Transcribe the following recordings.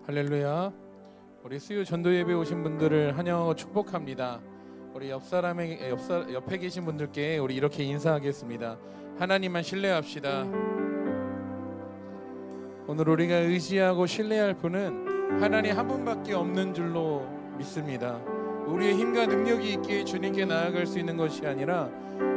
할렐루야. 우리 수요 전도 예배 오신 분들을 환영하고 축복합니다. 우리 옆에 계신 분들께 우리 이렇게 인사하겠습니다. 하나님만 신뢰합시다. 오늘 우리가 의지하고 신뢰할 분은 하나님 한 분밖에 없는 줄로 믿습니다. 우리의 힘과 능력이 있기에 주님께 나아갈 수 있는 것이 아니라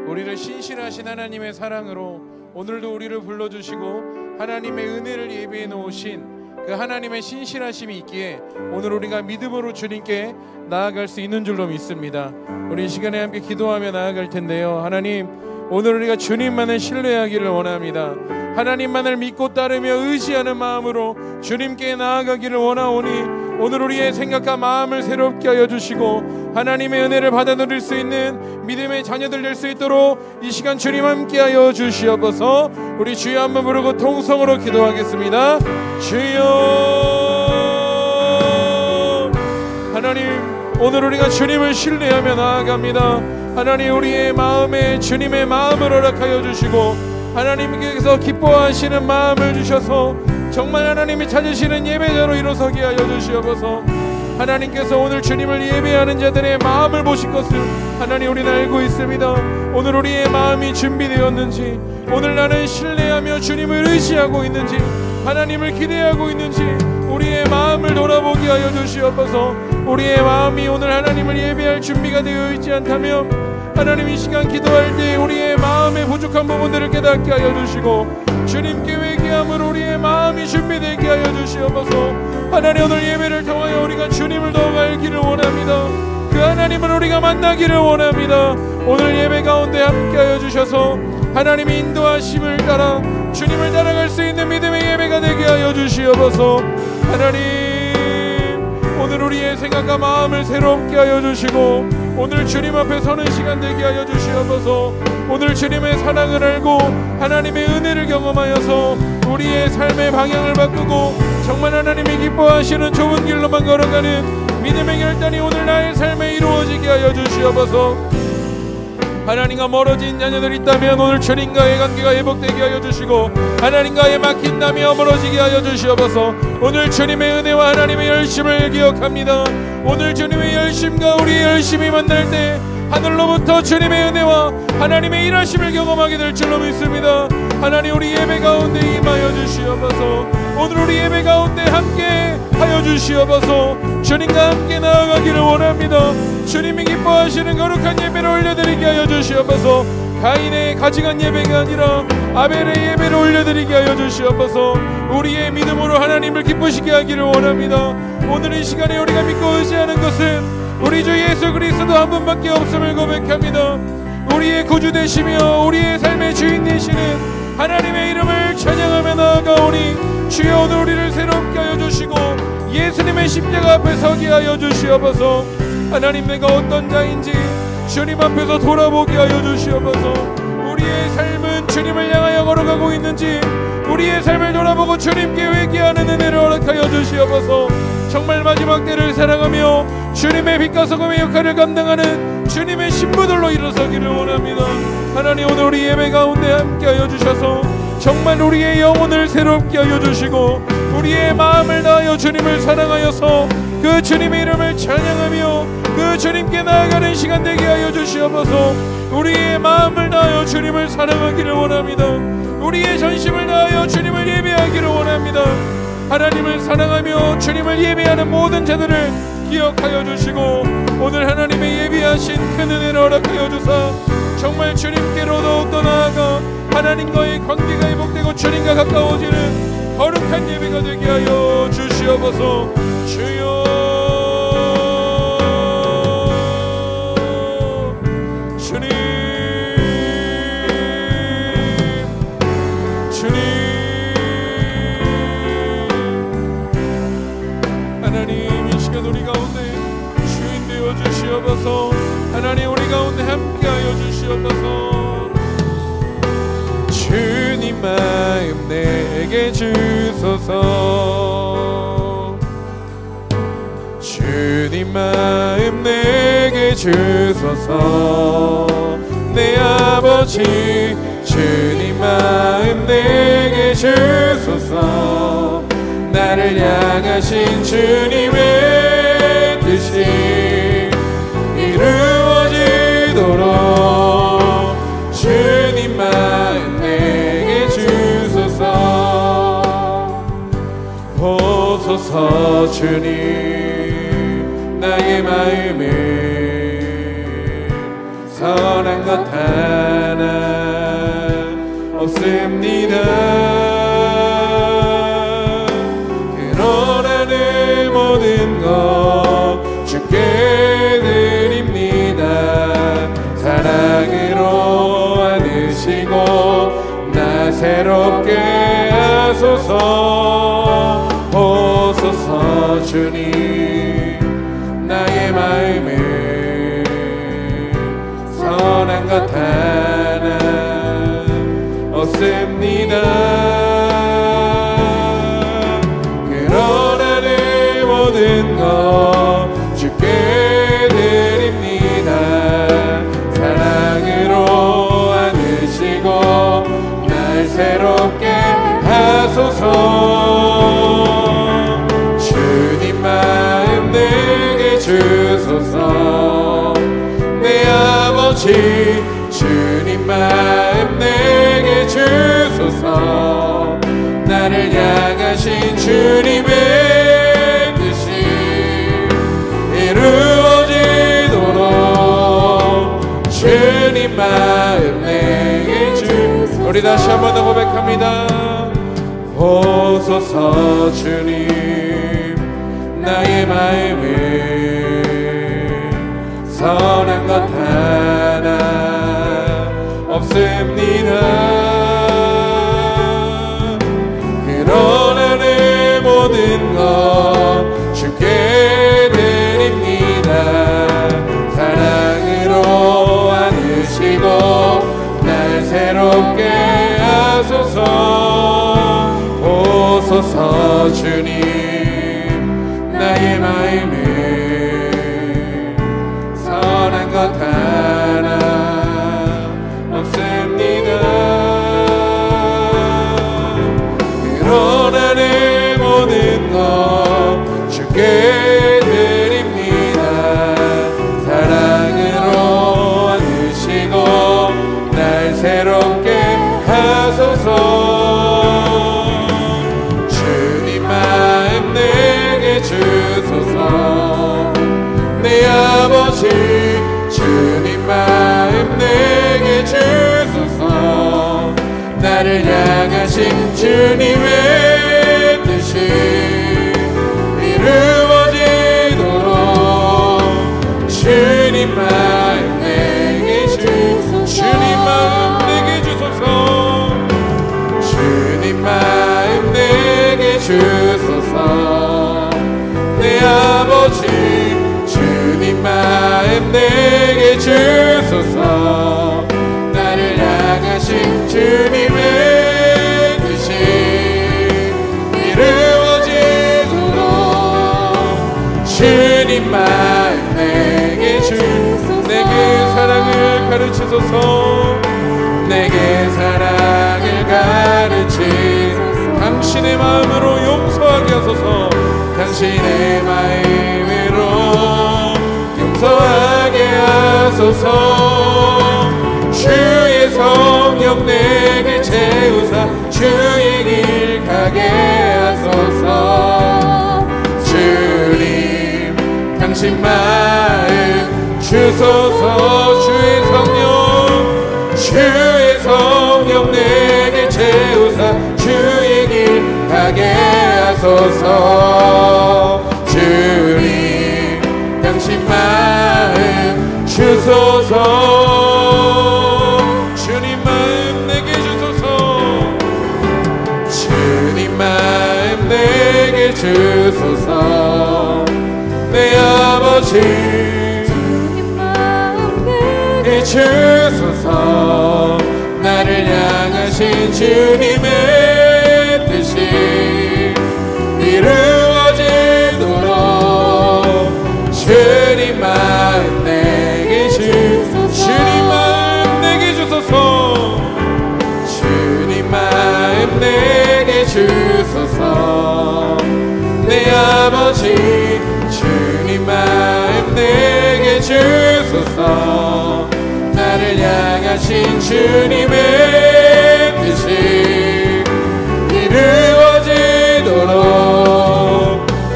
우리를 신실하신 하나님의 사랑으로 오늘도 우리를 불러주시고 하나님의 은혜를 예비해 놓으신 그 하나님의 신실하심이 있기에 오늘 우리가 믿음으로 주님께 나아갈 수 있는 줄로 믿습니다. 우리 이 시간에 함께 기도하며 나아갈 텐데요. 하나님, 오늘 우리가 주님만을 신뢰하기를 원합니다. 하나님만을 믿고 따르며 의지하는 마음으로 주님께 나아가기를 원하오니 오늘 우리의 생각과 마음을 새롭게 하여 주시고 하나님의 은혜를 받아 누릴 수 있는 믿음의 자녀들 될 수 있도록 이 시간 주님 함께 하여 주시옵소서. 우리 주여 한번 부르고 통성으로 기도하겠습니다. 주여, 하나님, 오늘 우리가 주님을 신뢰하며 나아갑니다. 하나님, 우리의 마음에 주님의 마음을 허락하여 주시고 하나님께서 기뻐하시는 마음을 주셔서 정말 하나님이 찾으시는 예배자로 일어서게 하여 주시옵소서. 하나님께서 오늘 주님을 예배하는 자들의 마음을 보실 것을 하나님 우리는 알고 있습니다. 오늘 우리의 마음이 준비되었는지, 오늘 나는 신뢰하며 주님을 의지하고 있는지, 하나님을 기대하고 있는지 우리의 마음을 돌아보게 하여 주시옵소서. 우리의 마음이 오늘 하나님을 예배할 준비가 되어 있지 않다면 하나님 이 시간 기도할 때 우리의 마음의 부족한 부분들을 깨닫게 하여 주시고 주님께 회개함으로 우리의 마음이 준비되게 하여 주시옵소서. 하나님, 오늘 예배를 통하여 우리가 주님을 더 알기를 원합니다. 그 하나님을 우리가 만나기를 원합니다. 오늘 예배 가운데 함께 하여 주셔서 하나님의 인도하심을 따라 주님을 따라갈 수 있는 믿음의 예배가 되게 하여 주시옵소서. 하나님, 오늘 우리의 생각과 마음을 새롭게 하여 주시고 오늘 주님 앞에 서는 시간 되게 하여 주시옵소서. 오늘 주님의 사랑을 알고 하나님의 은혜를 경험하여서 우리의 삶의 방향을 바꾸고 정말 하나님이 기뻐하시는 좁은 길로만 걸어가는 믿음의 결단이 오늘 나의 삶에 이루어지게 하여 주시옵소서. 하나님과 멀어진 자녀들이 있다면 오늘 주님과의 관계가 회복되게 하여 주시고 하나님과의 막힌다며 멀어지게 하여 주시옵소서. 오늘 주님의 은혜와 하나님의 열심을 기억합니다. 오늘 주님의 열심과 우리의 열심이 만날 때 하늘로부터 주님의 은혜와 하나님의 일하심을 경험하게 될 줄로 믿습니다. 하나님, 우리 예배 가운데 임하여 주시옵소서. 오늘 우리 예배 가운데 함께 하여 주시옵소서. 주님과 함께 나아가기를 원합니다. 주님이 기뻐하시는 거룩한 예배를 올려드리게 하여 주시옵소서. 가인의 가증한 예배가 아니라 아벨의 예배를 올려드리게 하여 주시옵소서. 우리의 믿음으로 하나님을 기쁘시게 하기를 원합니다. 오늘 이 시간에 우리가 믿고 의지하는 것은 우리 주 예수 그리스도 한 분밖에 없음을 고백합니다. 우리의 구주 되시며 우리의 삶의 주인 되시는 하나님의 이름을 찬양하며 나아가오니 주여, 오늘 우리를 새롭게 하여 주시고 예수님의 십자가 앞에 서게 하여 주시옵소서. 하나님, 내가 어떤 자인지 주님 앞에서 돌아보게 하여 주시옵소서. 우리의 삶은 주님을 향하여 걸어가고 있는지 우리의 삶을 돌아보고 주님께 회개하는 은혜를 허락하여 주시옵소서. 정말 마지막 때를 사랑하며 주님의 빛과 소금의 역할을 감당하는 주님의 신부들로 일어서기를 원합니다. 하나님, 오늘 우리 예배 가운데 함께하여 주셔서 정말 우리의 영혼을 새롭게 하여 주시고 우리의 마음을 다하여 주님을 사랑하여서 그 주님의 이름을 찬양하며 그 주님께 나아가는 시간 되게 하여 주시옵소서. 우리의 마음을 다하여 주님을 사랑하기를 원합니다. 우리의 전심을 다하여 주님을 예배하기를 원합니다. 하나님을 사랑하며 주님을 예배하는 모든 자들을 기억하여 주시고 오늘 하나님의 예비하신 큰 은혜를 허락하여 주사 정말 주님께로 더욱더 나아가 하나님과의 관계가 회복되고 주님과 가까워지는 거룩한 예배가 되게 하여 주시옵소서. 주여, 주님, 주님, 하나님, 이 시간 우리 가운데 주인 되어 주시옵소서. 하나님, 우리 가운데 함께하여 주시옵소서. 주님 마음 내게 주소서. 주님 마음 내게 주소서. 내 아버지 주님 마음 내게 주소서. 나 나를 향하신 주님의 뜻이 이루어지도록 주님만 내게 주소서. 보소서 주님 나의 마음에 선한 것 하나 없습니다. 그러나 내 모든 것 주께 드립니다. 사랑으로 안으시고 나 새롭게 하소서. 보소서 주님 나의 마음에 선한 것 하나 없습니다. 그러나 내 모든 것 주께 드립니다. 사랑으로 안으시고 날 새롭게 하소서. 주님 마음 내게 주소서. 내 아버지 주님 마음 내게 주소서. 나를 향하신 주님의 뜻이 이루어지도록 주님 마음 내게 주소서. 우리 다시 한 번 더 고백합니다. 보소서 주님 나의 마음에 선한 것 하나 없습니다. 그러나 내 모든 것 주께 드립니다. 사랑으로 안으시고 날 새롭게 하소서. 보소서 주님 나의 마음에 선한 것 하나 없습니다. 그러나 내 모든 것 주께 드립니다. 사랑으로 안으시고 날 새롭게 하소서. 주님 마음 내게 주소서. 내 아버지 주님 마음 내게 주소서. 나를 향하신 주님의 뜻이 이루어지도록 주님 마음 내게 주소서. 주님 마음 내게 주소서. 주님 마음 내게 주소서. 내 아버지 주님 마음 내게 주소서. 나를 향하신 주님의 뜻이 이루어지도록 주님 마음 내게 주소서. 내게 사랑을 가르치소서. 내게 사랑을 가르치소서. 당신의 마음으로 용서하게 하소서. 당신의 마음으로 용서하게 하소서. 주의 성령 내게 채우사 주의 길 가게 하소서. 주님 당신 마음 주소서. 주의 성령 내게 채우사 주의 길 가게 하소서. 주님 당신 마음 주소서. 주님 마음 내게 주소서. 주님 마음 내게 주소서. 내 아버지 주님 마음 내게 주소서. 나를 향하신 주님의 뜻이 이루어지도록 주님 마음 내게 주소서. 주님 마음 내게 주소서. 주님 마음 내게 주소서. 나를 향하신 주님의 뜻이 이루어지도록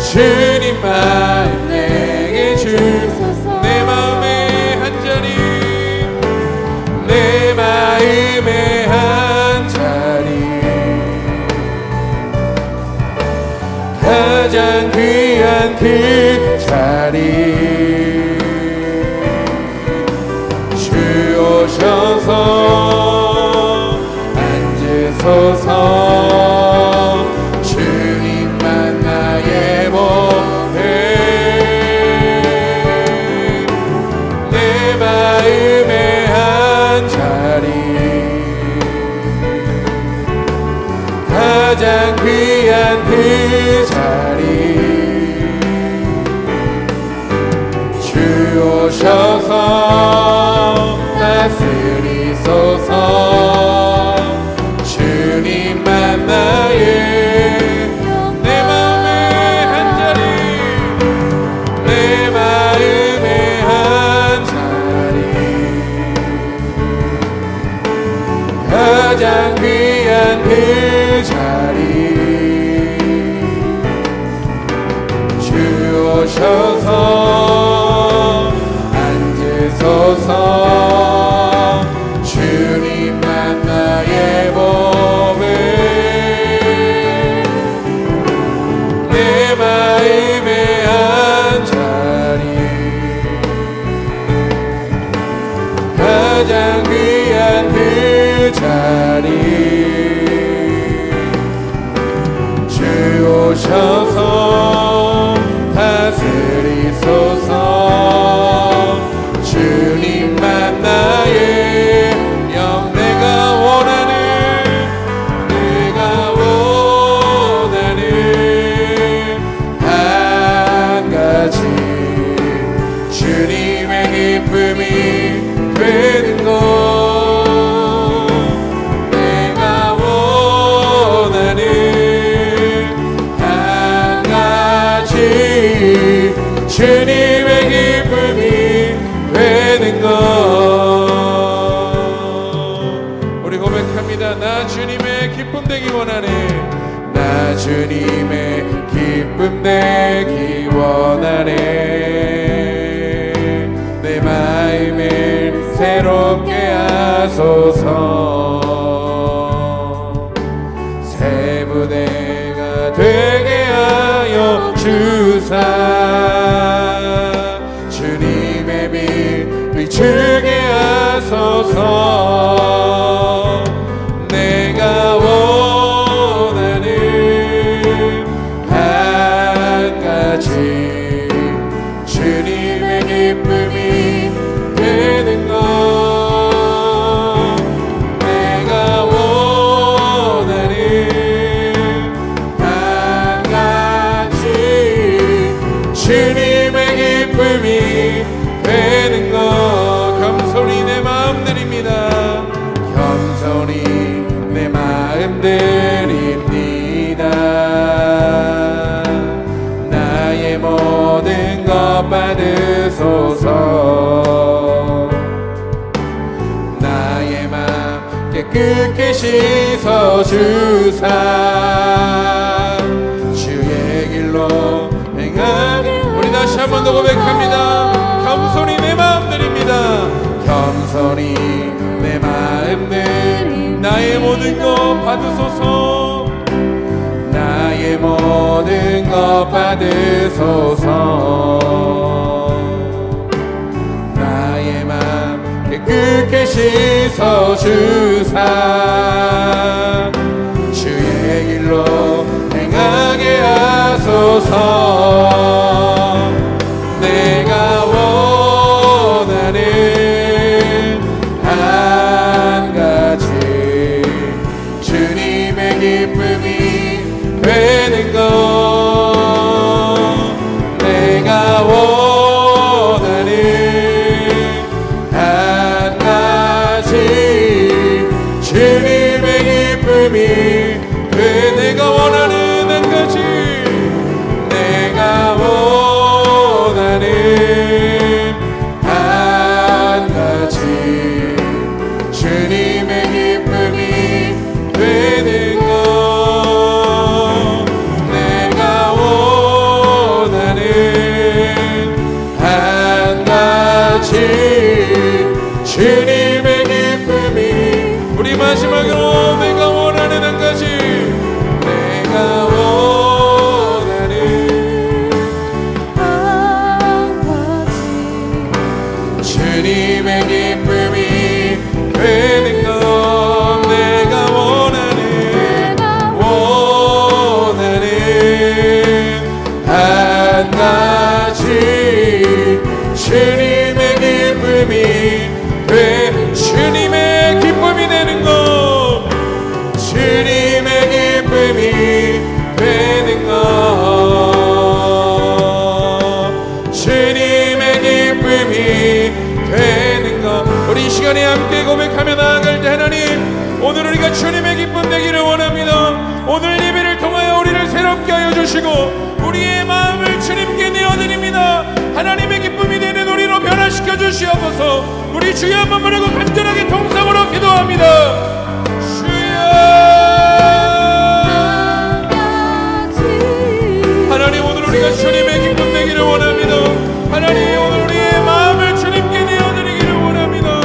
주님 마음 내게 주소서. 내 마음의 한 자리, 내 마음의 한 자리, 가장 귀한 그 자리 주 오셔서 앉으소서. 주님만 나의 보배, 내 마음의 한 자리, 가장 귀한 그 자리 주 오셔서 다스리소서. 주님만 나의 내 마음의 한 자리, 내 마음의 한 자리, 가장 귀한 그 자리 주 오셔서 앉으소서. 주님만 나의 보배, 내 마음의 한 자리, 가장 귀한 그 자리 주 오셔서 다스리소서. 주님만 나의 영, 내가 원하는 한 가지 주님의 기쁨이 되는 것. 내가 원하는 한 가지 주님의 기쁨이 되는 것. 우리 고백합니다. 나 주님의 기쁨 되기 원하네. 나 주님의 기쁨 되기 원하네. 내 마음을 새롭게 하소서. 새 부대가 되게 하여 주사. 주님의 빛 비추게 하소서. 내가 원하는 한 가지 주님의 기쁨이 되는 것. 내가 원하는 한 가지 주님의 기쁨이 되는 것. 겸손히 내 마음 드립니다. 겸손히 내 마음 드립니다. 나의 모든 것 받으소서. 나의 맘 깨끗게 씻어주사. 주의 길로 행하게. 우리 다시 한 번 더 고백합니다. 겸손히 내 마음 드립니다. 겸손히 내 마음 드립니다. 나의 모든 것 받으소서. 나의 모든 것 받으소서. 나의 맘 깨끗게 씻어주사. 주의 길로 행하게 하소서. 내가 원하는 한 가지 주님의 기쁨이 되는 것. 내가 원하는 한 가지 주님의 기쁨이 돼. 내가 원하는 한 가지, 내가 같이 주님의 기쁨이 주님의 기쁨이 되는 것, 주님의 기쁨이 되는 것, 주님의 기쁨이 되는 것. 우리 이 시간에 함께 고백하며 나아갈 때 하나님, 오늘 우리가 주님의 기쁨 되기를 원합니다. 오늘 예배를 통하여 우리를 새롭게 하여 주시고 우리의 마음을 주님께 내어드립니다. 하나님의 기쁨이 되는 우리로 변화시켜 주시옵소서. 우리 주여 한번 부르고 간절하게 통성으로 기도합니다. 주여, 하나님, 오늘 우리가 주님의 기쁨 되기를 원합니다. 하나님, 오늘 우리의 마음을 주님께 내어드리기를 원합니다.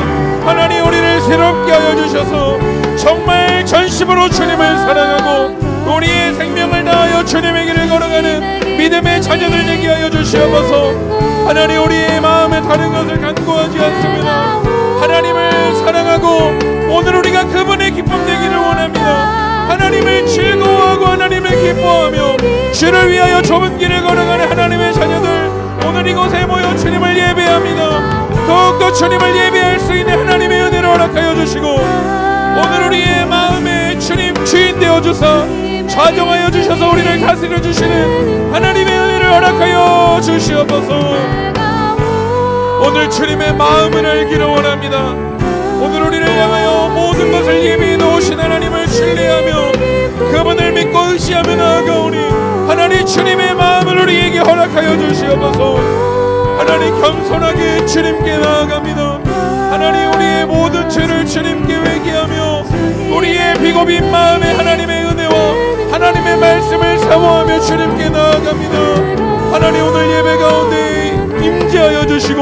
하나님, 우리를 새롭게 하여 주셔서 정말 전심으로 주님을 사랑하고 우리의 생명을 다하여 주님의 길을 걸어가는 믿음의 자녀들 되게 하여 주시옵소서. 하나님, 우리의 마음에 다른 것을 간구하지 않습니다. 하나님을 사랑하고 오늘 우리가 그분의 기쁨 되기를 원합니다. 하나님을 즐거워하고 하나님을 기뻐하며 주를 위하여 좁은 길을 걸어가는 하나님의 자녀들, 오늘 이곳에 모여 주님을 예배합니다. 더욱더 주님을 예배할 수 있는 하나님의 은혜를 허락하여 주시고 오늘 우리의 마음에 주님 주인 되어주사 좌정하여 주셔서 우리를 다스려 주시는 하나님의 은혜를 허락하여 주시옵소서. 오늘 주님의 마음을 알기를 원합니다. 오늘 우리를 향하여 모든 것을 예비해 놓으신 하나님을 신뢰하며 그분을 믿고 의지하며 나아가오니 하나님, 주님의 마음을 우리에게 허락하여 주시옵소서. 하나님, 겸손하게 주님께 나아갑니다. 하나님, 우리의 모든 죄를 주님께 회개하며 우리의 비고빈 마음에 하나님의 은혜와 하나님의 말씀을 사모하며 주님께 나아갑니다. 하나님, 오늘 예배 가운데 임재하여 주시고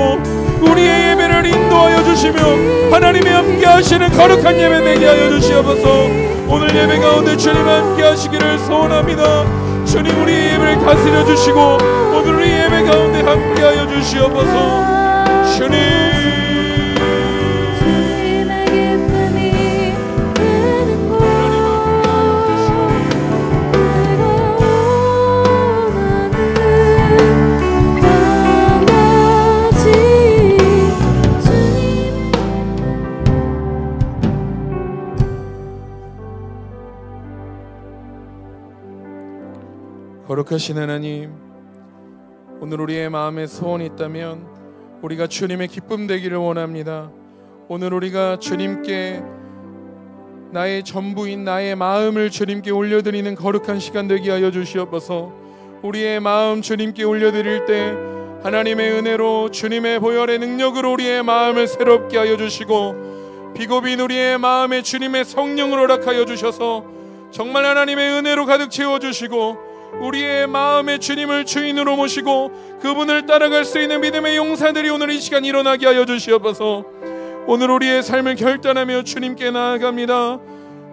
우리의 예배를 인도하여 주시며 하나님이 함께 하시는 거룩한 예배 되게 하여 주시옵소서. 오늘 예배 가운데 주님 함께 하시기를 소원합니다. 주님, 우리의 예배를 다스려 주시고 오늘 우리 예배 가운데 함께 하여 주시옵소서. 주님, 거룩하신 하나님, 오늘 우리의 마음에 소원이 있다면 우리가 주님의 기쁨 되기를 원합니다. 오늘 우리가 주님께 나의 전부인 나의 마음을 주님께 올려드리는 거룩한 시간 되게 하여 주시옵소서. 우리의 마음 주님께 올려드릴 때 하나님의 은혜로 주님의 보혈의 능력으로 우리의 마음을 새롭게 하여 주시고 비고빈 우리의 마음에 주님의 성령을 허락하여 주셔서 정말 하나님의 은혜로 가득 채워주시고 우리의 마음에 주님을 주인으로 모시고 그분을 따라갈 수 있는 믿음의 용사들이 오늘 이 시간 일어나게 하여 주시옵소서. 오늘 우리의 삶을 결단하며 주님께 나아갑니다.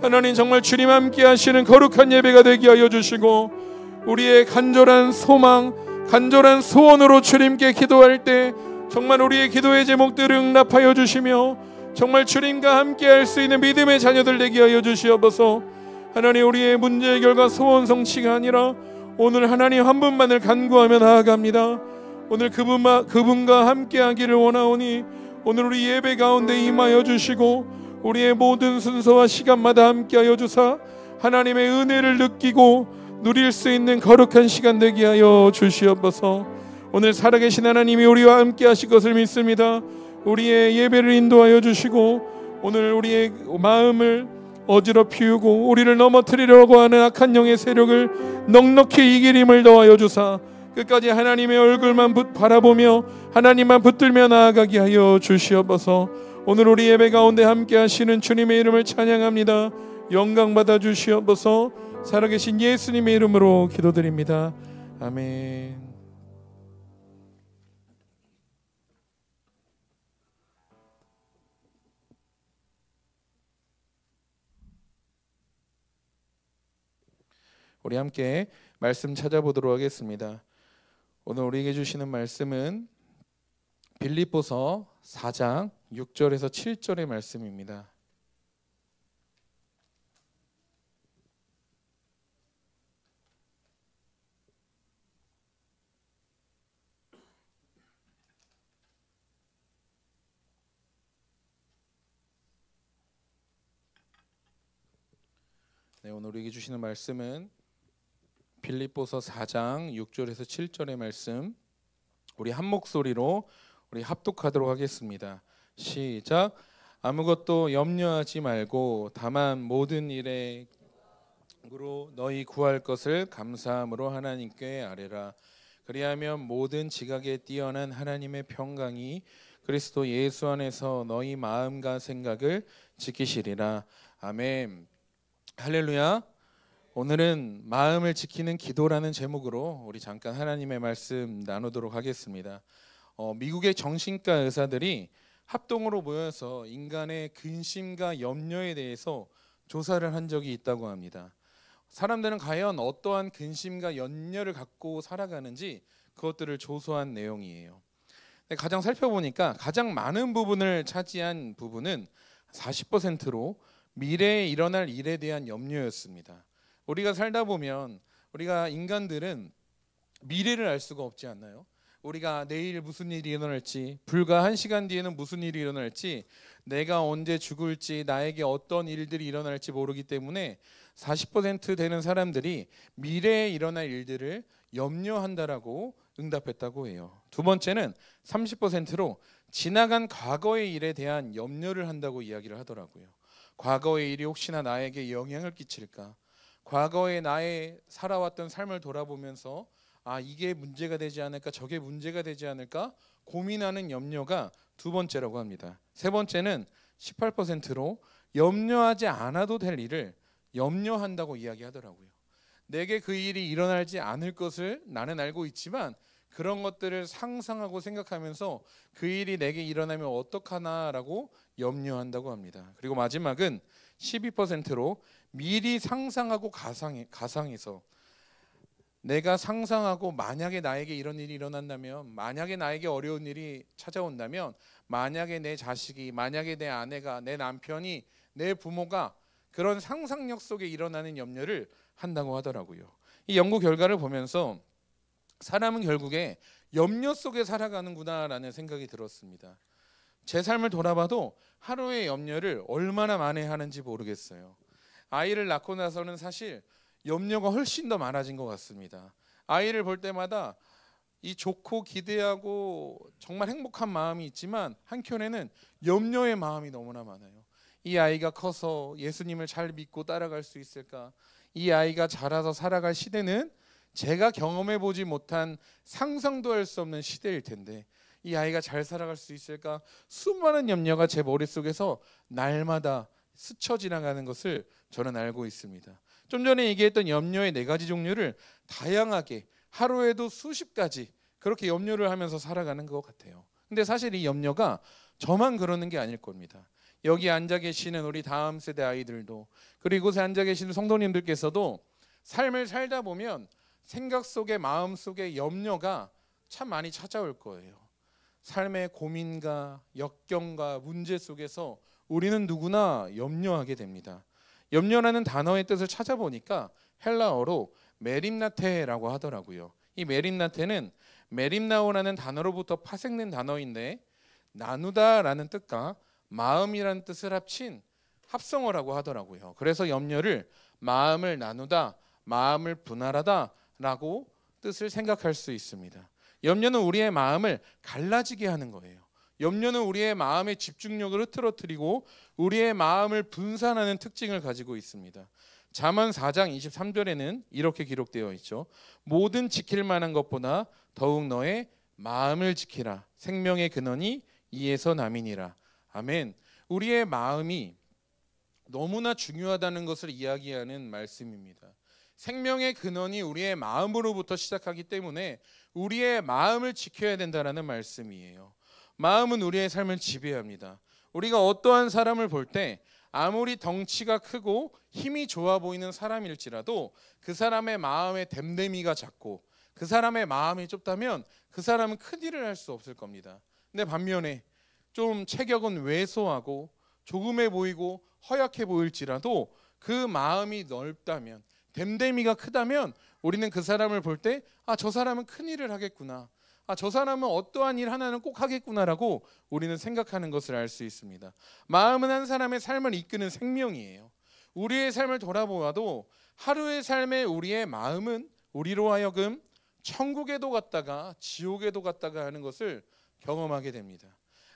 하나님, 정말 주님 함께 하시는 거룩한 예배가 되게 하여 주시고 우리의 간절한 소망, 간절한 소원으로 주님께 기도할 때 정말 우리의 기도의 제목들을 응답하여 주시며 정말 주님과 함께 할 수 있는 믿음의 자녀들 되게 하여 주시옵소서. 하나님, 우리의 문제 해결과 소원 성취가 아니라 오늘 하나님 한 분만을 간구하며 나아갑니다. 오늘 그분과 함께 하기를 원하오니 오늘 우리 예배 가운데 임하여 주시고 우리의 모든 순서와 시간마다 함께 하여 주사 하나님의 은혜를 느끼고 누릴 수 있는 거룩한 시간 되게 하여 주시옵소서. 오늘 살아계신 하나님이 우리와 함께 하실 것을 믿습니다. 우리의 예배를 인도하여 주시고 오늘 우리의 마음을 어지럽히우고 우리를 넘어뜨리려고 하는 악한 영의 세력을 넉넉히 이길 힘을 더하여 주사 끝까지 하나님의 얼굴만 바라보며 하나님만 붙들며 나아가게 하여 주시옵소서. 오늘 우리 예배 가운데 함께 하시는 주님의 이름을 찬양합니다. 영광 받아 주시옵소서. 살아계신 예수님의 이름으로 기도드립니다. 아멘. 우리 함께 말씀 찾아보도록 하겠습니다. 오늘 우리에게 주시는 말씀은 빌립보서 4장 6절에서 7절의 말씀입니다. 오늘 우리에게 주시는 말씀은 빌립보서 4장 6절에서 7절의 말씀, 우리 한 목소리로 우리 합독하도록 하겠습니다. 시작. 아무것도 염려하지 말고 다만 모든 일에 으로 너희 구할 것을 감사함으로 하나님께 아뢰라. 그리하면 모든 지각에 뛰어난 하나님의 평강이 그리스도 예수 안에서 너희 마음과 생각을 지키시리라. 아멘. 할렐루야. 오늘은 마음을 지키는 기도라는 제목으로 우리 잠깐 하나님의 말씀 나누도록 하겠습니다. 미국의 정신과 의사들이 합동으로 모여서 인간의 근심과 염려에 대해서 조사를 한 적이 있다고 합니다. 사람들은 과연 어떠한 근심과 염려를 갖고 살아가는지 그것들을 조사한 내용이에요. 가장 살펴보니까 가장 많은 부분을 차지한 부분은 40%로 미래에 일어날 일에 대한 염려였습니다. 우리가 살다 보면 우리가 인간들은 미래를 알 수가 없지 않나요? 우리가 내일 무슨 일이 일어날지, 불과 1시간 뒤에는 무슨 일이 일어날지, 내가 언제 죽을지, 나에게 어떤 일들이 일어날지 모르기 때문에 40% 되는 사람들이 미래에 일어날 일들을 염려한다라고 응답했다고 해요. 두 번째는 30%로 지나간 과거의 일에 대한 염려를 한다고 이야기를 하더라고요. 과거의 일이 혹시나 나에게 영향을 끼칠까? 과거에 나의 살아왔던 삶을 돌아보면서 이게 문제가 되지 않을까, 저게 문제가 되지 않을까 고민하는 염려가 두 번째라고 합니다. 세 번째는 18%로 염려하지 않아도 될 일을 염려한다고 이야기하더라고요. 내게 그 일이 일어나지 않을 것을 나는 알고 있지만 그런 것들을 상상하고 생각하면서 그 일이 내게 일어나면 어떡하나라고 염려한다고 합니다. 그리고 마지막은 12%로 미리 상상하고 가상해서 내가 상상하고 만약에 나에게 이런 일이 일어난다면, 만약에 나에게 어려운 일이 찾아온다면, 만약에 내 자식이, 만약에 내 아내가, 내 남편이, 내 부모가 그런 상상력 속에 일어나는 염려를 한다고 하더라고요. 이 연구 결과를 보면서 사람은 결국에 염려 속에 살아가는구나라는 생각이 들었습니다. 제 삶을 돌아봐도 하루의 염려를 얼마나 만회하는지 모르겠어요. 아이를 낳고 나서는 사실 염려가 훨씬 더 많아진 것 같습니다. 아이를 볼 때마다 이 좋고 기대하고 정말 행복한 마음이 있지만 한켠에는 염려의 마음이 너무나 많아요. 이 아이가 커서 예수님을 잘 믿고 따라갈 수 있을까? 이 아이가 자라서 살아갈 시대는 제가 경험해보지 못한, 상상도 할 수 없는 시대일 텐데 이 아이가 잘 살아갈 수 있을까? 수많은 염려가 제 머릿속에서 날마다 스쳐 지나가는 것을 저는 알고 있습니다. 좀 전에 얘기했던 염려의 4가지 종류를 다양하게 하루에도 수십 가지 그렇게 염려를 하면서 살아가는 것 같아요. 근데 사실 이 염려가 저만 그러는 게 아닐 겁니다. 여기 앉아 계시는 우리 다음 세대 아이들도, 그리고 이곳에 앉아 계시는 성도님들께서도 삶을 살다 보면 생각 속에, 마음 속에 염려가 참 많이 찾아올 거예요. 삶의 고민과 역경과 문제 속에서 우리는 누구나 염려하게 됩니다. 염려라는 단어의 뜻을 찾아보니까 헬라어로 메림나테라고 하더라고요. 이 메림나테는 메림나오라는 단어로부터 파생된 단어인데 나누다라는 뜻과 마음이라는 뜻을 합친 합성어라고 하더라고요. 그래서 염려를 마음을 나누다, 마음을 분할하다라고 뜻을 생각할 수 있습니다. 염려는 우리의 마음을 갈라지게 하는 거예요. 염려는 우리의 마음의 집중력을 흐트러뜨리고 우리의 마음을 분산하는 특징을 가지고 있습니다. 잠언 4장 23절에는 이렇게 기록되어 있죠. 모든 지킬 만한 것보다 더욱 너의 마음을 지키라. 생명의 근원이 이에서 남이니라. 아멘. 우리의 마음이 너무나 중요하다는 것을 이야기하는 말씀입니다. 생명의 근원이 우리의 마음으로부터 시작하기 때문에 우리의 마음을 지켜야 된다는 말씀이에요. 마음은 우리의 삶을 지배합니다. 우리가 어떠한 사람을 볼 때 아무리 덩치가 크고 힘이 좋아 보이는 사람일지라도 그 사람의 마음의 댐댐이가 작고 그 사람의 마음이 좁다면 그 사람은 큰 일을 할 수 없을 겁니다. 근데 반면에 좀 체격은 왜소하고 조그매 보이고 허약해 보일지라도 그 마음이 넓다면, 댐댐이가 크다면 우리는 그 사람을 볼 때 저 사람은 큰 일을 하겠구나, 저 사람은 어떠한 일 하나는 꼭 하겠구나라고 우리는 생각하는 것을 알 수 있습니다. 마음은 한 사람의 삶을 이끄는 생명이에요. 우리의 삶을 돌아보아도 하루의 삶에 우리의 마음은 우리로 하여금 천국에도 갔다가 지옥에도 갔다가 하는 것을 경험하게 됩니다.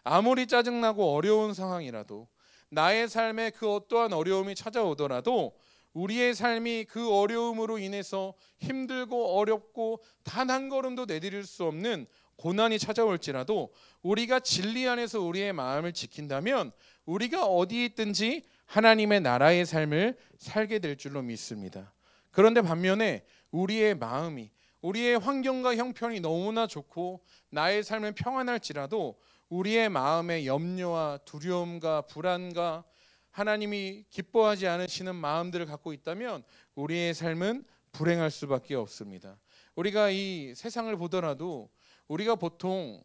아무리 짜증나고 어려운 상황이라도, 나의 삶에 그 어떠한 어려움이 찾아오더라도 우리의 삶이 그 어려움으로 인해서 힘들고 어렵고 단 한 걸음도 내디딜 수 없는 고난이 찾아올지라도 우리가 진리 안에서 우리의 마음을 지킨다면 우리가 어디 있든지 하나님의 나라의 삶을 살게 될 줄로 믿습니다. 그런데 반면에 우리의 마음이, 우리의 환경과 형편이 너무나 좋고 나의 삶은 평안할지라도 우리의 마음에 염려와 두려움과 불안과 하나님이 기뻐하지 않으시는 마음들을 갖고 있다면 우리의 삶은 불행할 수밖에 없습니다. 우리가 이 세상을 보더라도 우리가 보통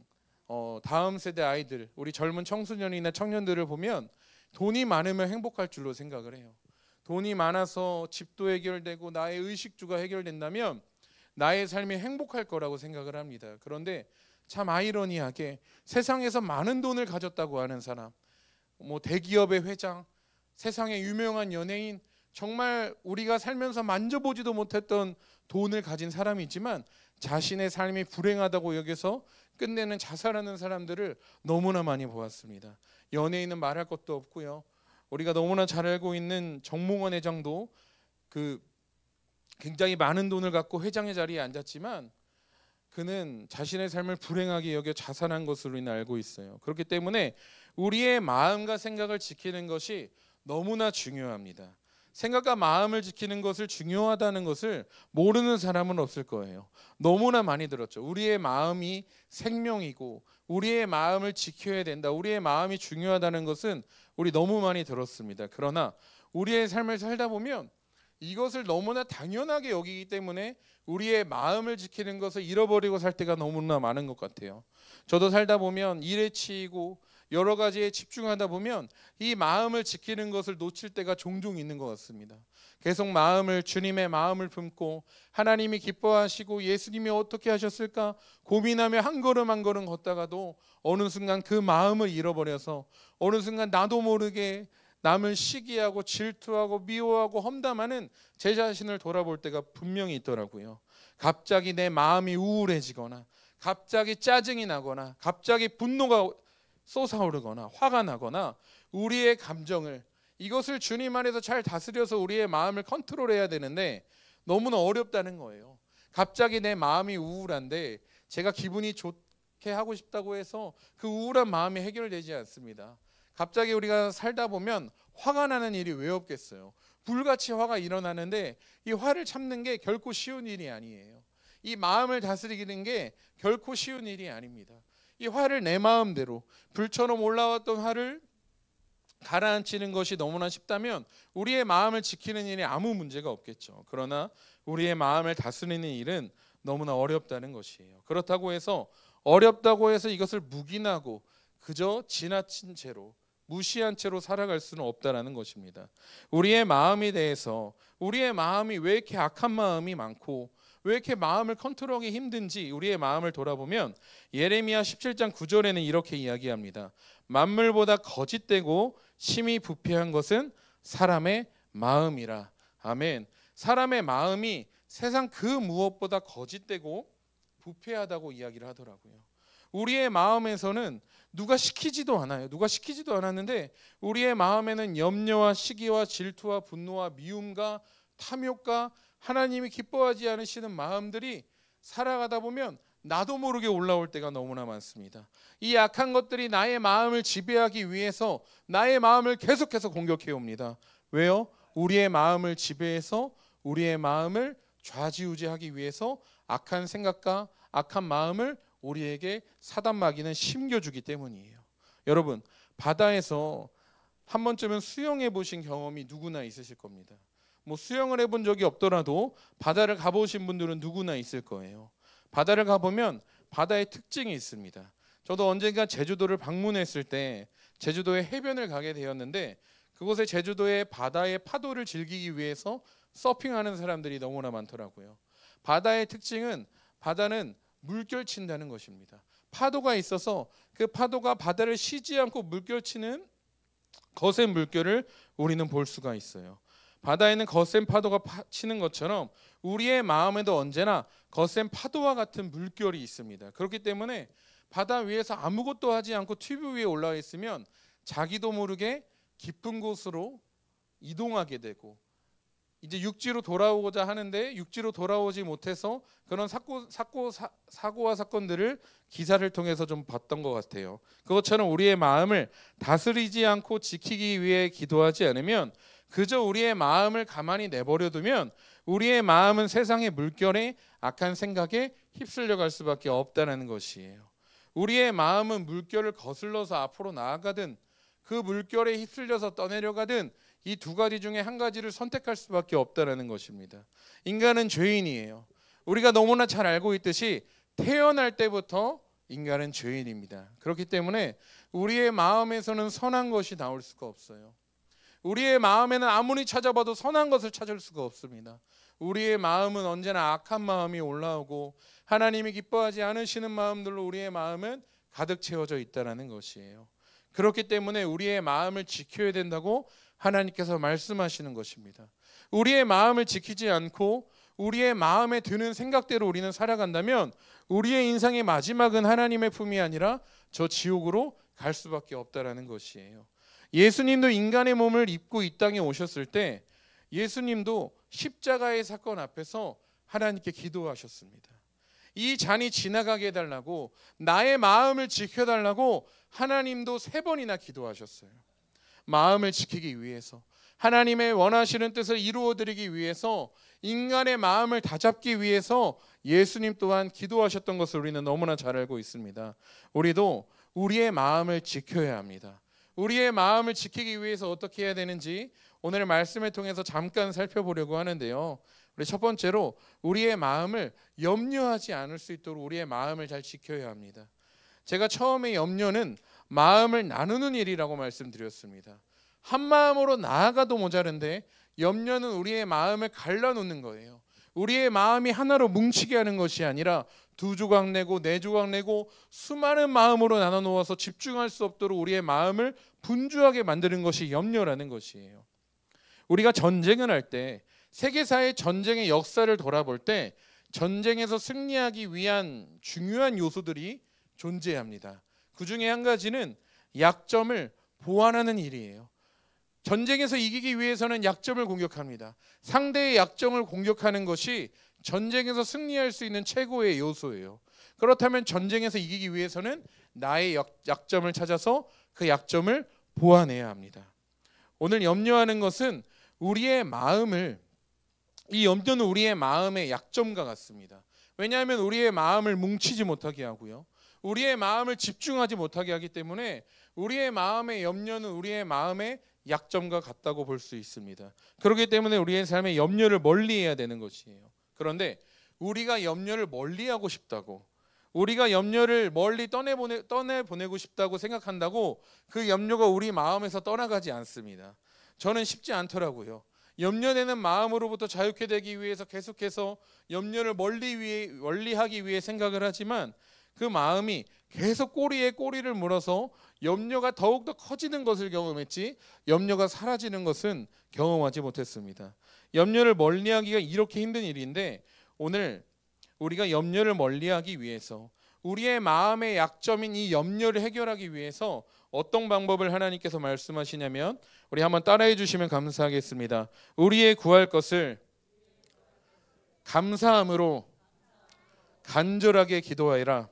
다음 세대 아이들, 우리 젊은 청소년이나 청년들을 보면 돈이 많으면 행복할 줄로 생각을 해요. 돈이 많아서 집도 해결되고 나의 의식주가 해결된다면 나의 삶이 행복할 거라고 생각을 합니다. 그런데 참 아이러니하게 세상에서 많은 돈을 가졌다고 하는 사람, 대기업의 회장, 세상의 유명한 연예인, 정말 우리가 살면서 만져보지도 못했던 돈을 가진 사람이 있지만 자신의 삶이 불행하다고 여겨서 끝내는 자살하는 사람들을 너무나 많이 보았습니다. 연예인은 말할 것도 없고요. 우리가 너무나 잘 알고 있는 정몽원 회장도 굉장히 많은 돈을 갖고 회장의 자리에 앉았지만 그는 자신의 삶을 불행하게 여겨 자살한 것으로 인해 알고 있어요. 그렇기 때문에 우리의 마음과 생각을 지키는 것이 너무나 중요합니다. 생각과 마음을 지키는 것을 중요하다는 것을 모르는 사람은 없을 거예요. 너무나 많이 들었죠. 우리의 마음이 생명이고 우리의 마음을 지켜야 된다, 우리의 마음이 중요하다는 것은 우리 너무 많이 들었습니다. 그러나 우리의 삶을 살다 보면 이것을 너무나 당연하게 여기기 때문에 우리의 마음을 지키는 것을 잃어버리고 살 때가 너무나 많은 것 같아요. 저도 살다 보면 일에 치이고 여러 가지에 집중하다 보면 이 마음을 지키는 것을 놓칠 때가 종종 있는 것 같습니다. 계속 주님의 마음을 품고 하나님이 기뻐하시고 예수님이 어떻게 하셨을까 고민하며 한 걸음 한 걸음 걷다가도 어느 순간 그 마음을 잃어버려서 어느 순간 나도 모르게 남을 시기하고 질투하고 미워하고 험담하는 제 자신을 돌아볼 때가 분명히 있더라고요. 갑자기 내 마음이 우울해지거나 갑자기 짜증이 나거나 갑자기 분노가 솟아오르거나 화가 나거나 우리의 감정을, 이것을 주님 안에서 잘 다스려서 우리의 마음을 컨트롤해야 되는데 너무나 어렵다는 거예요. 갑자기 내 마음이 우울한데 제가 기분이 좋게 하고 싶다고 해서 그 우울한 마음이 해결되지 않습니다. 갑자기 우리가 살다 보면 화가 나는 일이 왜 없겠어요. 불같이 화가 일어나는데 이 화를 참는 게 결코 쉬운 일이 아니에요. 이 마음을 다스리는 게 결코 쉬운 일이 아닙니다. 이 화를 내 마음대로, 불처럼 올라왔던 화를 가라앉히는 것이 너무나 쉽다면 우리의 마음을 지키는 일이 아무 문제가 없겠죠. 그러나 우리의 마음을 다스리는 일은 너무나 어렵다는 것이에요. 그렇다고 해서 어렵다고 해서 이것을 묵인하고 그저 지나친 채로, 무시한 채로 살아갈 수는 없다라는 것입니다. 우리의 마음에 대해서, 우리의 마음이 왜 이렇게 악한 마음이 많고 왜 이렇게 마음을 컨트롤하기 힘든지 우리의 마음을 돌아보면 예레미야 17장 9절에는 이렇게 이야기합니다. 만물보다 거짓되고 심히 부패한 것은 사람의 마음이라. 아멘. 사람의 마음이 세상 그 무엇보다 거짓되고 부패하다고 이야기를 하더라고요. 우리의 마음에서는 누가 시키지도 않아요. 누가 시키지도 않았는데 우리의 마음에는 염려와 시기와 질투와 분노와 미움과 탐욕과 하나님이 기뻐하지 않으시는 마음들이 살아가다 보면 나도 모르게 올라올 때가 너무나 많습니다. 이 악한 것들이 나의 마음을 지배하기 위해서 나의 마음을 계속해서 공격해 옵니다. 왜요? 우리의 마음을 지배해서 우리의 마음을 좌지우지하기 위해서 악한 생각과 악한 마음을 우리에게 사단마귀는 심겨주기 때문이에요. 여러분, 바다에서 한 번쯤은 수영해 보신 경험이 누구나 있으실 겁니다. 수영을 해본 적이 없더라도 바다를 가보신 분들은 누구나 있을 거예요. 바다를 가보면 바다의 특징이 있습니다. 저도 언젠가 제주도를 방문했을 때 제주도의 해변을 가게 되었는데 그곳의 제주도의 바다의 파도를 즐기기 위해서 서핑하는 사람들이 너무나 많더라고요. 바다의 특징은 바다는 물결친다는 것입니다. 파도가 있어서 그 파도가 바다를 쉬지 않고 물결치는 거센 물결을 우리는 볼 수가 있어요. 바다에는 거센 파도가 치는 것처럼 우리의 마음에도 언제나 거센 파도와 같은 물결이 있습니다. 그렇기 때문에 바다 위에서 아무것도 하지 않고 튜브 위에 올라와 있으면 자기도 모르게 깊은 곳으로 이동하게 되고, 이제 육지로 돌아오고자 하는데 육지로 돌아오지 못해서 그런 사고와 사건들을 기사를 통해서 좀 봤던 것 같아요. 그것처럼 우리의 마음을 다스리지 않고 지키기 위해 기도하지 않으면, 그저 우리의 마음을 가만히 내버려두면 우리의 마음은 세상의 물결에 악한 생각에 휩쓸려 갈 수밖에 없다는 것이에요. 우리의 마음은 물결을 거슬러서 앞으로 나아가든 그 물결에 휩쓸려서 떠내려가든 이 두 가지 중에 한 가지를 선택할 수밖에 없다는 것입니다. 인간은 죄인이에요. 우리가 너무나 잘 알고 있듯이 태어날 때부터 인간은 죄인입니다. 그렇기 때문에 우리의 마음에서는 선한 것이 나올 수가 없어요. 우리의 마음에는 아무리 찾아봐도 선한 것을 찾을 수가 없습니다. 우리의 마음은 언제나 악한 마음이 올라오고 하나님이 기뻐하지 않으시는 마음들로 우리의 마음은 가득 채워져 있다는 것이에요. 그렇기 때문에 우리의 마음을 지켜야 된다고 하나님께서 말씀하시는 것입니다. 우리의 마음을 지키지 않고 우리의 마음에 드는 생각대로 우리는 살아간다면 우리의 인생의 마지막은 하나님의 품이 아니라 저 지옥으로 갈 수밖에 없다는 것이에요. 예수님도 인간의 몸을 입고 이 땅에 오셨을 때 예수님도 십자가의 사건 앞에서 하나님께 기도하셨습니다. 이 잔이 지나가게 해달라고, 나의 마음을 지켜달라고 하나님도 3번이나 기도하셨어요. 마음을 지키기 위해서, 하나님의 원하시는 뜻을 이루어드리기 위해서, 인간의 마음을 다잡기 위해서 예수님 또한 기도하셨던 것을 우리는 너무나 잘 알고 있습니다. 우리도 우리의 마음을 지켜야 합니다. 우리의 마음을 지키기 위해서 어떻게 해야 되는지 오늘 말씀을 통해서 잠깐 살펴보려고 하는데요. 우리 첫 번째로 우리의 마음을 염려하지 않을 수 있도록 우리의 마음을 잘 지켜야 합니다. 제가 처음에 염려는 마음을 나누는 일이라고 말씀드렸습니다. 한 마음으로 나아가도 모자른데 염려는 우리의 마음을 갈라놓는 거예요. 우리의 마음이 하나로 뭉치게 하는 것이 아니라 2조각 내고 4조각 내고 수많은 마음으로 나눠 놓아서 집중할 수 없도록 우리의 마음을 분주하게 만드는 것이 염려라는 것이에요. 우리가 전쟁을 할 때, 세계사의 전쟁의 역사를 돌아볼 때 전쟁에서 승리하기 위한 중요한 요소들이 존재합니다. 그 중에 한 가지는 약점을 보완하는 일이에요. 전쟁에서 이기기 위해서는 약점을 공격합니다. 상대의 약점을 공격하는 것이 전쟁에서 승리할 수 있는 최고의 요소예요. 그렇다면 전쟁에서 이기기 위해서는 나의 약점을 찾아서 그 약점을 보완해야 합니다. 오늘 염려하는 것은 우리의 마음을, 이 염려는 우리의 마음의 약점과 같습니다. 왜냐하면 우리의 마음을 뭉치지 못하게 하고요, 우리의 마음을 집중하지 못하게 하기 때문에 우리의 마음의 염려는 우리의 마음의 약점과 같다고 볼 수 있습니다. 그렇기 때문에 우리의 삶에 염려를 멀리해야 되는 것이에요. 그런데 우리가 염려를 멀리하고 싶다고, 우리가 염려를 멀리 떠내보내고 싶다고 생각한다고 그 염려가 우리 마음에서 떠나가지 않습니다. 저는 쉽지 않더라고요. 염려되는 마음으로부터 자유케 되기 위해서 계속해서 염려를 멀리하기 위해 생각을 하지만 그 마음이 계속 꼬리에 꼬리를 물어서 염려가 더욱더 커지는 것을 경험했지 염려가 사라지는 것은 경험하지 못했습니다. 염려를 멀리하기가 이렇게 힘든 일인데, 오늘 우리가 염려를 멀리하기 위해서, 우리의 마음의 약점인 이 염려를 해결하기 위해서 어떤 방법을 하나님께서 말씀하시냐면, 우리 한번 따라해 주시면 감사하겠습니다. 우리의 구할 것을 감사함으로 간절하게 기도하여라.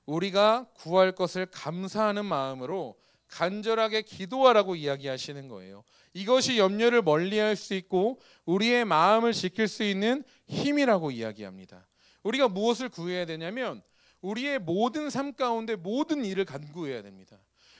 우리가 구할 것을 감사하는 마음으로 간절하게 기도하라고 이야기하시는 거예요. 이것이 염려를 멀리할 수 있고 우리의 마음을 지킬 수 있는 힘이라고 이야기합니다. 우리가 무엇을 구해야 되냐면 우리의 모든 삶 가운데 모든 일을 간구해야 됩니다.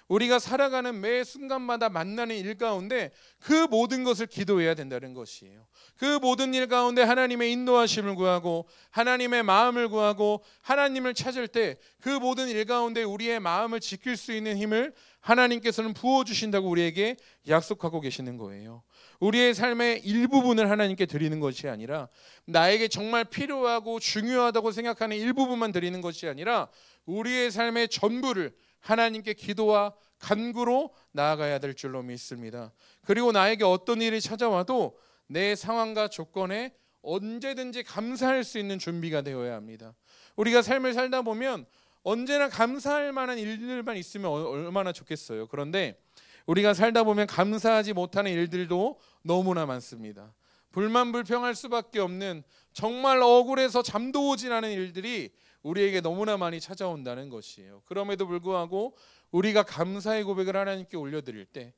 우리가 살아가는 매 순간마다 만나는 일 가운데 그 모든 것을 기도해야 된다는 것이에요. 그 모든 일 가운데 하나님의 인도하심을 구하고 하나님의 마음을 구하고 하나님을 찾을 때 그 모든 일 가운데 우리의 마음을 지킬 수 있는 힘을 하나님께서는 부어주신다고 우리에게 약속하고 계시는 거예요. 우리의 삶의 일부분을 하나님께 드리는 것이 아니라, 나에게 정말 필요하고 중요하다고 생각하는 일부분만 드리는 것이 아니라 우리의 삶의 전부를 하나님께 기도와 간구로 나아가야 될 줄로 믿습니다. 그리고 나에게 어떤 일이 찾아와도 내 상황과 조건에 언제든지 감사할 수 있는 준비가 되어야 합니다. 우리가 삶을 살다 보면 언제나 감사할 만한 일들만 있으면 얼마나 좋겠어요. 그런데 우리가 살다 보면 감사하지 못하는 일들도 너무나 많습니다. 불만불평할 수밖에 없는, 정말 억울해서 잠도 오진 않은 일들이 우리에게 너무나 많이 찾아온다는 것이에요. 그럼에도 불구하고 우리가 감사의 고백을 하나님께 올려드릴 때,